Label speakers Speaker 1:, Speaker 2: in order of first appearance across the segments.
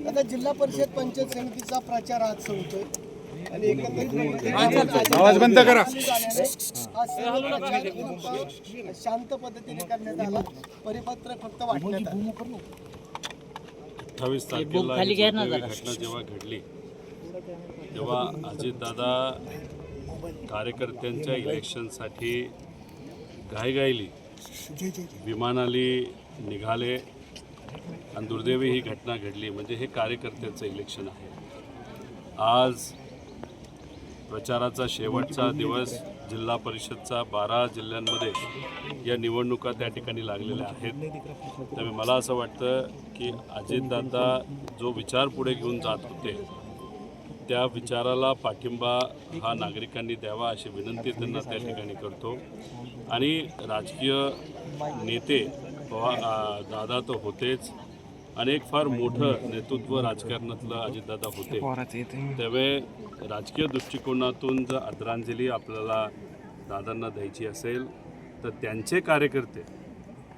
Speaker 1: आता जिल्हा परिषद पंचायत समितीचा प्रचार आज संपतोय आणि
Speaker 2: आवाज बंद करा.
Speaker 1: शांत पद्धतीने करण्यात आला. परिपत्र फक्त वाटण्यात आलं.
Speaker 3: 28 तारखेला ही घटना जेव्हा घडली तेव्हा अजितदादा कार्यकर्त्यांच्या इलेक्शनसाठी घाईघाईली विमानाली निघाले आणि दुर्दैवी ही घटना घडली. म्हणजे हे कार्यकर्त्यांचं इलेक्शन आहे. आज प्रचाराचा शेवटचा दिवस जिल्हा परिषदचा 12 जिल्ह्यांमध्ये या निवडणुका त्या ठिकाणी लागलेल्या आहेत. त्यामुळे मला असं वाटतं की अजितदादा जो विचार पुढे घेऊन जात होते त्या विचाराला पाठिंबा हा नागरिकांनी द्यावा अशी विनंती त्यांना त्या ठिकाणी करतो. आणि राजकीय नेते दादा तर होतेच, अनेक फार मोठं नेतृत्व राजकारणातलं अजितदादा होते. त्यामुळे राजकीय दृष्टिकोनातून जर आदरांजली आपल्याला दादांना द्यायची असेल तर त्यांचे कार्यकर्ते,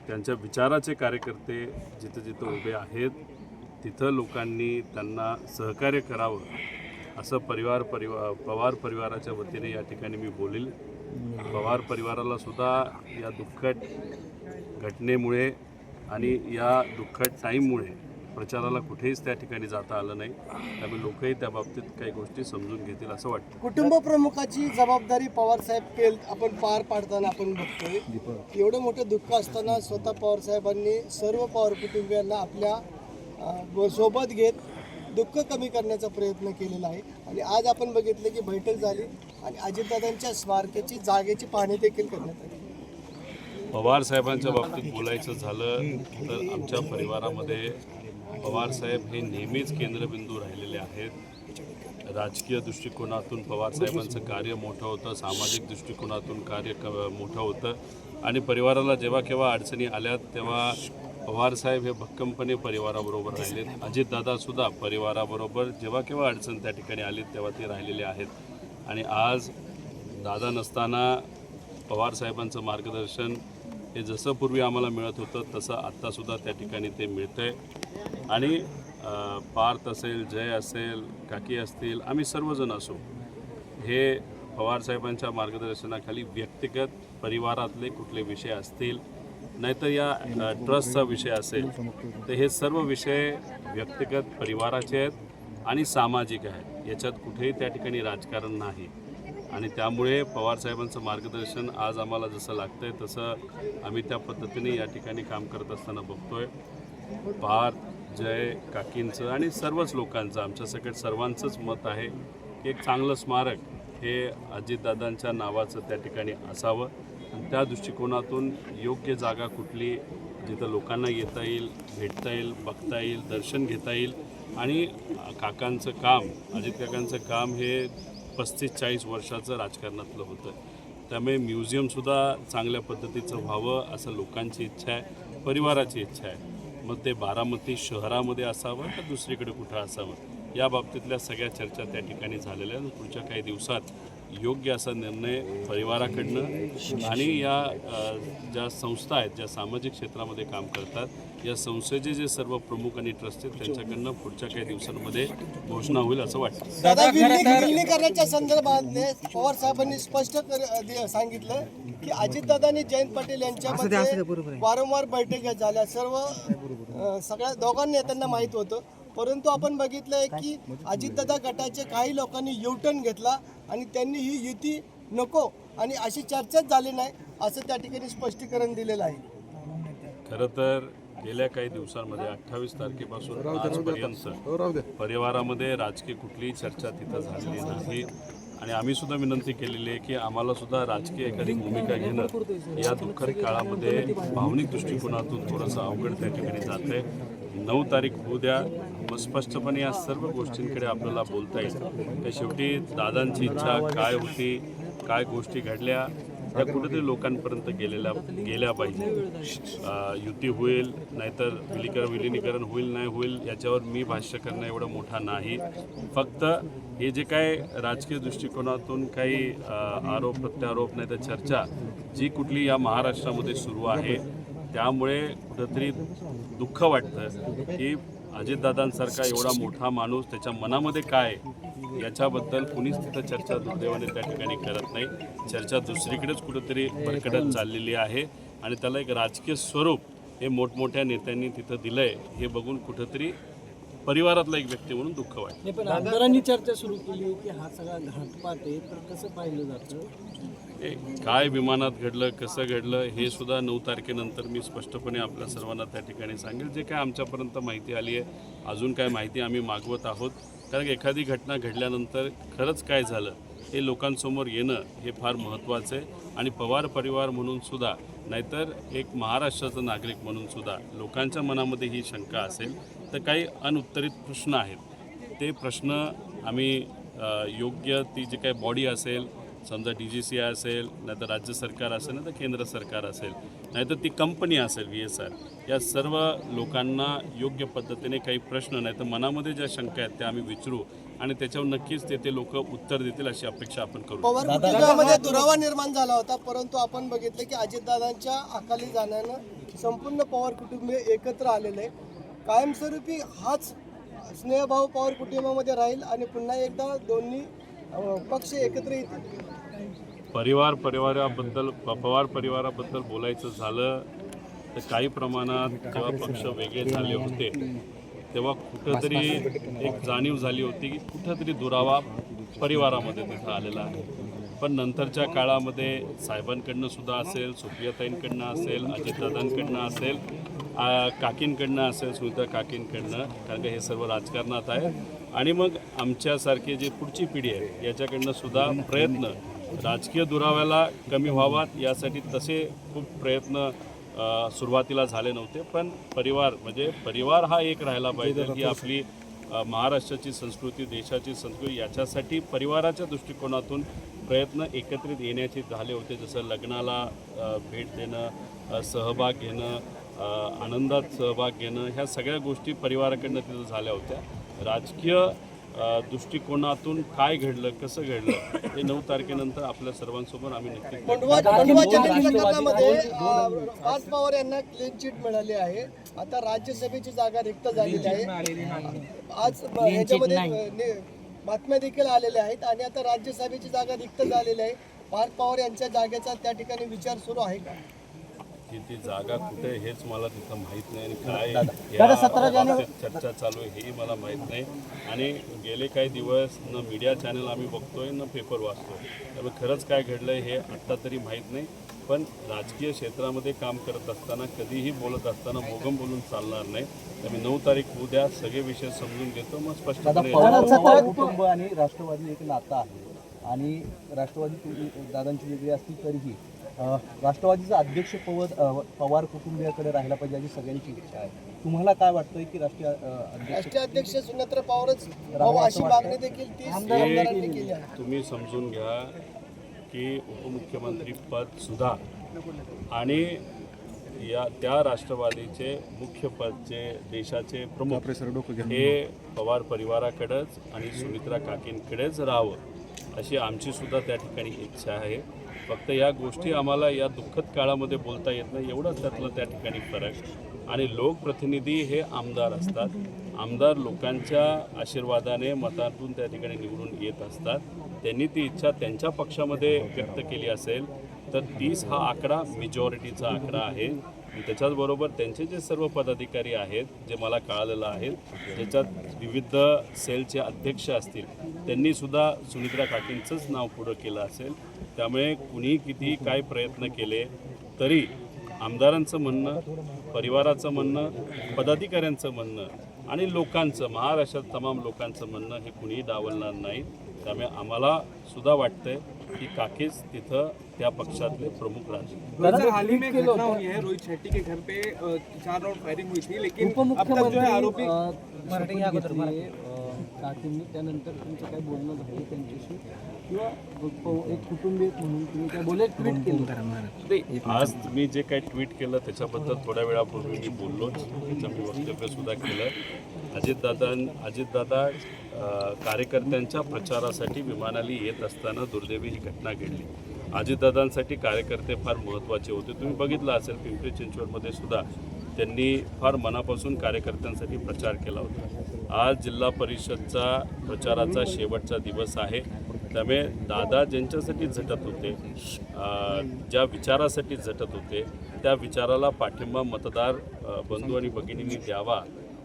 Speaker 3: त्यांच्या विचाराचे कार्यकर्ते जिथं जिथं उभे आहेत तिथं लोकांनी त्यांना सहकार्य करावं असं पवार परिवाराच्या वतीने या ठिकाणी मी बोलेल. पवार परिवाराला सुद्धा या दुःखद घटनेमुळे आणि या दुःखद टाईममुळे प्रचाराला कुठेच त्या ठिकाणी जाता आलं नाही. त्यामुळे लोकही त्या बाबतीत काही गोष्टी समजून घेतील असं वाटतं.
Speaker 1: कुटुंब प्रमुखाची जबाबदारी पवारसाहेब आपण पार पाडताना आपण बघतोय. एवढं मोठं दुःख असताना स्वतः पवारसाहेबांनी सर्व पवार कुटुंबियांना आपल्या सोबत घेत दुःख कमी करण्याचा प्रयत्न केलेला आहे. आणि आज आपण बघितलं की बैठक झाली आणि अजितदादांच्या स्मारकाची जागेची पाहणी देखील करण्यात आली.
Speaker 3: पवार साहेबांच्या बाबतीत बोलायचं झालं तर आमच्या परिवारामध्ये पवारसाहेब हे नेहमीच केंद्रबिंदू राहिलेले आहेत. राजकीय दृष्टिकोनातून पवारसाहेबांचं कार्य मोठं होतं, सामाजिक दृष्टिकोनातून कार्य मोठं होतं. आणि परिवाराला जेव्हा केव्हा अडचणी आल्यात तेव्हा पवारसाहेब हे भक्कमपणे परिवाराबरोबर राहिलेत. अजितदादासुद्धा परिवाराबरोबर जेव्हा केव्हा अडचण त्या ठिकाणी आली तेव्हा ते राहिलेले आहेत. आणि आज दादा नसताना पवारसाहेबांचं मार्गदर्शन हे जसं पूर्वी आम्हाला मिळत होतं तसं आत्तासुद्धा त्या ठिकाणी ते मिळतं आहे. आणि पार्थ असेल, जय असेल, काकी असतील, आम्ही सर्वजण असो हे पवारसाहेबांच्या मार्गदर्शनाखाली व्यक्तिगत परिवारातले कुठले विषय असतील नाहीतर या ट्रस्टचा विषय असेल तर हे सर्व विषय व्यक्तिगत परिवाराचे आहेत आणि सामाजिक आहेत. याच्यात कुठेही त्या ठिकाणी राजकारण नाही. आणि त्यामुळे पवारसाहेबांचं मार्गदर्शन आज आम्हाला जसं लागतं आहे तसं आम्ही त्या पद्धतीने या ठिकाणी काम करत असताना बघतोय. पार्थ, जय, काकींचं आणि सर्वच लोकांचं, आमच्या सगळ्या सर्वांचंच मत आहे की एक चांगलं स्मारक हे अजितदादांच्या नावाचं त्या ठिकाणी असावं. आणि त्या दृष्टिकोनातून योग्य जागा कुठली जिथं लोकांना येता येईल, भेटता येईल, बघता येईल, दर्शन घेता येईल. आणि काकांचं काम, अजित काकांचं काम हे 35-40 वर्षाचं राजकारणातलं होतं. त्यामुळे म्युझियमसुद्धा चांगल्या पद्धतीचं व्हावं असं लोकांची इच्छा आहे, परिवाराची इच्छा आहे. मग ते बारामती शहरामध्ये असावं का दुसरीकडे कुठं असावं या बाबतीतल्या सगळ्या चर्चा त्या ठिकाणी झालेल्या आहेत. पुढच्या काही दिवसात योग्य असा निर्णय परिवाराकडनं आणि या ज्या संस्था आहेत ज्या सामाजिक क्षेत्रामध्ये काम करतात या संस्थेचे जे सर्व प्रमुख आणि ट्रस्ट आहेत त्यांच्याकडनं पुढच्या काही दिवसांमध्ये घोषणा होईल असं वाटतं.
Speaker 1: दादा विलीनीकरण करण्याच्या संदर्भात पवार साहेबांनी स्पष्ट सांगितलं की अजितदादांनी जयंत पाटील यांच्यामध्ये वारंवार बैठका झाल्या. सगळ्या दोघांनी नेत्यांना माहीत होतं. परंतु आपण बघितलंय की अजितदादा गटाचे काही लोकांनी युटर्न घेतला आणि त्यांनी ही युती नको आणि अशी चर्चाच झाली नाही असं त्या ठिकाणी स्पष्टीकरण दिलेलं आहे.
Speaker 3: खरं तर गेल्या काही दिवसांमध्ये 28 तारखेपासून आजपर्यंत परिवारामध्ये राजकीय कुठलीही चर्चा तिथं झालेली नाही. आणि आम्ही सुद्धा विनंती केलेली आहे की आम्हाला सुद्धा राजकीय एखादी भूमिका घेणं या दुःखद काळामध्ये भावनिक दृष्टिकोनातून थोडंसं अवघड त्या ठिकाणी जातं आहे. 9 तारीख होऊ द्या, मग स्पष्टपणे या सर्व गोष्टींकडे आपल्याला बोलता येईल. तर शेवटी दादांची इच्छा काय होती, काय गोष्टी घडल्या त्या कुठेतरी लोकांपर्यंत गेल्या पाहिजे. युती होईल नाहीतर विलिनीकरण होईल नाही होईल याच्यावर मी भाष्य करणं एवढं मोठा नाही. फक्त हे जे काय राजकीय दृष्टिकोनातून काही आरोप प्रत्यारोप नाही तर चर्चा जी कुठली या महाराष्ट्रामध्ये सुरू आहे त्यामुळे कुठंतरी दुःख वाटतं की अजितदादांसारखा एवढा मोठा माणूस त्याच्या मनामध्ये काय याच्याबद्दल कुणीच तिथं चर्चा दुर्दैवाने त्या ठिकाणी करत नाही. चर्चा दुसरीकडेच कुठंतरी भरकटत चाललेली आहे आणि त्याला एक राजकीय स्वरूप हे मोठमोठ्या नेत्यांनी तिथं दिलंय हे बघून कुठंतरी परिवारातला एक व्यक्ती म्हणून दुःख वाटतं.
Speaker 4: पण आमदारांनी चर्चा सुरू केली की हा सगळा घातपात आहे तर कसं पाहिलं जातं?
Speaker 3: काय विमानात घडलं कसं घडलं हे सुद्धा 9 तारखेनंतर मी स्पष्टपणे आपल्या सर्वांना त्या ठिकाणी सांगेल. जे काय आमच्यापर्यंत माहिती आली आहे अजून काय माहिती आम्ही मागवत आहोत. कारण एखादी घटना घडल्यानंतर खरंच काय झालं हे लोकांसमोर येणं हे फार महत्त्वाचं आहे. आणि पवार परिवार म्हणून सुद्धा नाहीतर एक महाराष्ट्राचा नागरिक म्हणून सुद्धा लोकांच्या मनामध्ये ही शंका असेल तर काही अनुत्तरित प्रश्न आहेत. ते प्रश्न आम्ही योग्य ती जी काही बॉडी असेल समजा DGCI असेल नाहीतर राज्य सरकार असेल नाहीतर केंद्र सरकार असेल नाहीतर ती कंपनी असेल VSR या सर्व लोकांना योग्य पद्धतीने काही प्रश्न नाही तर मनामध्ये ज्या शंका आहेत त्या आम्ही विचारू आणि त्याच्यावर नक्कीच ते लोक उत्तर देतील अशी अपेक्षा आपण करू.
Speaker 1: पवार कुटुंबामध्ये दुरावा निर्माण झाला होता परंतु आपण बघितलं की अजितदादांच्या अकाली जाण्यानं संपूर्ण पवार कुटुंब एकत्र आलेलं आहे. कायमस्वरूपी हाच स्नेहभाव पवार कुटुंबामध्ये राहील आणि पुन्हा एकदा दोन्ही पक्ष एकत्र येतील.
Speaker 3: पवार परिवाराबद्दल बोलायचं झालं तर काही प्रमाणात जेव्हा पक्ष वेगळे झाले होते तेव्हा कुठंतरी एक जाणीव झाली होती की कुठंतरी दुरावा परिवारामध्ये तिथं आलेला आहे. पण नंतरच्या काळामध्ये साहेबांकडनं सुद्धा असेल सुप्रियाताईंकडनं असेल अजितदादांकडनं असेल काकींकडनं असेल सुनीता काकींकडनं कारण का हे सर्व राजकारणात आहे आणि मग आमच्यासारखी जी पुढची पिढी आहे याच्याकडनं सुद्धा प्रयत्न राजकीय दुराव्याला कमी व्हावात यासाठी तसे खूप प्रयत्न सुरुवातीला झाले नव्हते. पण परिवार हा एक राहायला पाहिजे की आपली महाराष्ट्राची संस्कृती देशाची संस्कृती याच्यासाठी परिवाराच्या दृष्टिकोनातून प्रयत्न एकत्रित येण्याचे झाले होते. जसं लग्नाला भेट देणं सहभाग घेणं आनंदात सहभाग घेणं ह्या सगळ्या गोष्टी परिवाराकडनं तिथं झाल्या होत्या. राजकीय दृष्टिकोनातून काय घडलं कसं घडलं हे 9 तारखेनंतर आपल्या सर्वांसोबत आम्ही नक्की
Speaker 1: प्रकरणामध्ये पार्थ पवार यांना क्लीन चिट मिळाली आहे. आता राज्यसभेची जागा रिक्त झालेली आहे. आज याच्यामध्ये बातम्या देखील आलेल्या आहेत आणि आता राज्यसभेची जागा रिक्त झालेली आहे. पार्थ पवार यांच्या जागेचा त्या ठिकाणी विचार सुरू आहे का?
Speaker 3: ती जागा कुठे हेच मला तिथं माहीत नाही आणि काय चर्चा चालू आहे हेही मला माहीत नाही. आणि गेले काही दिवस न मीडिया चॅनल आम्ही बघतोय न पेपर वाचतोय त्यामुळे खरंच काय घडलं हे आत्ता तरी माहीत नाही. पण राजकीय क्षेत्रामध्ये काम करत असताना कधीही बोलत असताना मोगम बोलून चालणार नाही. त्यामुळे 9 तारीख उद्या सगळे विषय समजून घेतो मग स्पष्टपणे
Speaker 5: कुटुंब आणि राष्ट्रवादी एक नातं आहे आणि राष्ट्रवादी दादांची वेगळी असली तरीही राष्ट्रवादीचं अध्यक्षपद पवार कुटुंबियाकडे राहायला पाहिजे अशी सगळ्यांची इच्छा आहे. तुम्हाला काय वाटतंय की
Speaker 1: राष्ट्रीय अध्यक्ष सुनेत्र पवारच अशी मागणी देखील 30 आमदारांनी केली आहे.
Speaker 3: तुम्ही समजून घ्या की उपमुख्यमंत्री पद सुद्धा आणि त्या राष्ट्रवादीचे मुख्य पदचे देशाचे प्रमुख हे पवार परिवाराकडेच आणि सुमित्रा काकींकडेच राहावं अशी आमची सुद्धा त्या ठिकाणी इच्छा आहे. फक्त या गोष्टी आम्हाला या दुःखद काळामध्ये बोलता येत नाही एवढंच त्यातलं त्या ठिकाणी फरक. आणि लोकप्रतिनिधी हे आमदार असतात. आमदार लोकांच्या आशीर्वादाने मतातून त्या ठिकाणी निवडून येत असतात. त्यांनी ती इच्छा त्यांच्या पक्षामध्ये व्यक्त केली असेल तर 30 हा आकडा मेजॉरिटीचा आकडा आहे. त्याच्याचबरोबर त्यांचे जे सर्व पदाधिकारी आहेत जे मला कळालेलं आहे ज्याच्यात विविध सेलचे अध्यक्ष असतील त्यांनीसुद्धा सुनित्रा काकींचंच नाव पुढं केलं असेल. त्यामुळे कुणी किती काय प्रयत्न केले तरी आमदारांचं म्हणणं परिवाराचं म्हणणं पदाधिकाऱ्यांचं म्हणणं आणि लोकांचं महाराष्ट्रात तमाम लोकांचं म्हणणं हे कुणीही डावलणार नाही. त्यामुळे आम्हाला सुद्धा वाटतंय कि काकेश तिथं त्या पक्षातले प्रमुख राहतील.
Speaker 6: हाल ही में घटना हुई है रोहित शेट्टी के घर पे 4 राउंड फायरिंग हुई थी लेकिन अब तक जो है आरोपी
Speaker 4: तुम्ही त्यानंतर तुमचं काय बोलणं झालं त्यांच्याशी किंवा एक कुटुंबीय म्हणून तुम्ही काय बोलले ट्विट केलं?
Speaker 3: आज मी जे काही ट्विट केलं त्याच्याबद्दल थोड्या वेळापूर्वी मी बोललोच, त्याचं मी वक्तव्यसुद्धा केलं. अजितदादा कार्यकर्त्यांच्या प्रचारासाठी विमानाने येत असताना दुर्दैवी ही घटना घडली. अजितदादांसाठी कार्यकर्ते फार महत्त्वाचे होते. तुम्ही बघितलं असेल पिंपरी चिंचवडमध्ये सुद्धा त्यांनी फार मनापासून कार्यकर्त्यांसाठी प्रचार केला होता. आज जिल्हा परिषदचा प्रचाराचा शेवटचा दिवस आहे, त्यामुळे दादा ज्यांच्यासाठी झटत होते, ज्या विचारासाठी झटत होते, त्या विचाराला पाठिंबा मतदार बंधू आणि भगिनींनी द्यावा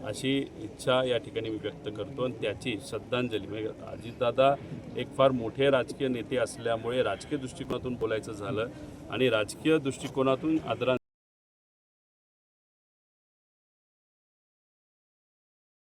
Speaker 3: अशी इच्छा या ठिकाणी मी व्यक्त करतो. आणि त्याची श्रद्धांजली म्हणजे अजितदादा एक फार मोठे राजकीय नेते असल्यामुळे राजकीय दृष्टिकोनातून बोलायचं झालं आणि राजकीय दृष्टिकोनातून